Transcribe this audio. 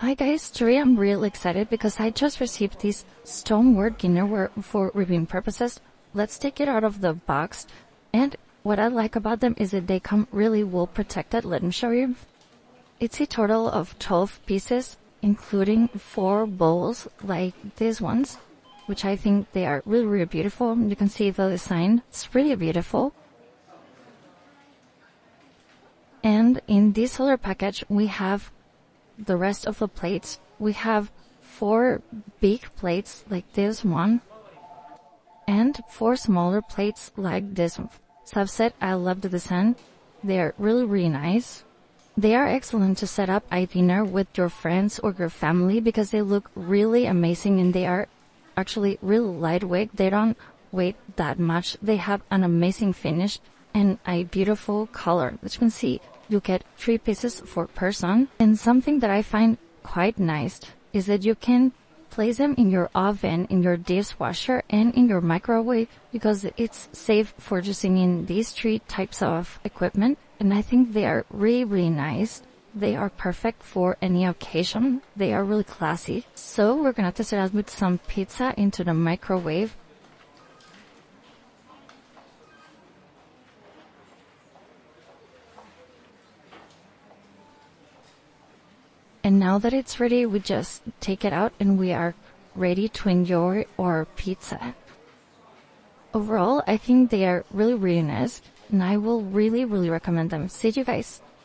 Hi guys, today I'm real excited because I just received this stoneware dinnerware for reviewing purposes. Let's take it out of the box. And what I like about them is that they come really well protected. Let me show you. It's a total of 12 pieces, including 4 bowls like these ones, which I think they are really, really beautiful. You can see the design. It's really beautiful. And in this other package, we have the rest of the plates. We have 4 big plates like this one and 4 smaller plates like this one. So I've said I love the design. They're really, really nice. They are excellent to set up a dinner with your friends or your family because they look really amazing and they are actually really lightweight. They don't weigh that much. They have an amazing finish and a beautiful color. As you can see, you get 3 pieces per person. And something that I find quite nice is that you can place them in your oven, in your dishwasher, and in your microwave because it's safe for using in these 3 types of equipment. And I think they are really, really nice. They are perfect for any occasion. They are really classy. So we're gonna test it out with some pizza into the microwave. And now that it's ready, we just take it out and we are ready to enjoy our pizza. Overall, I think they are really, really nice and I will really, really recommend them. See you guys.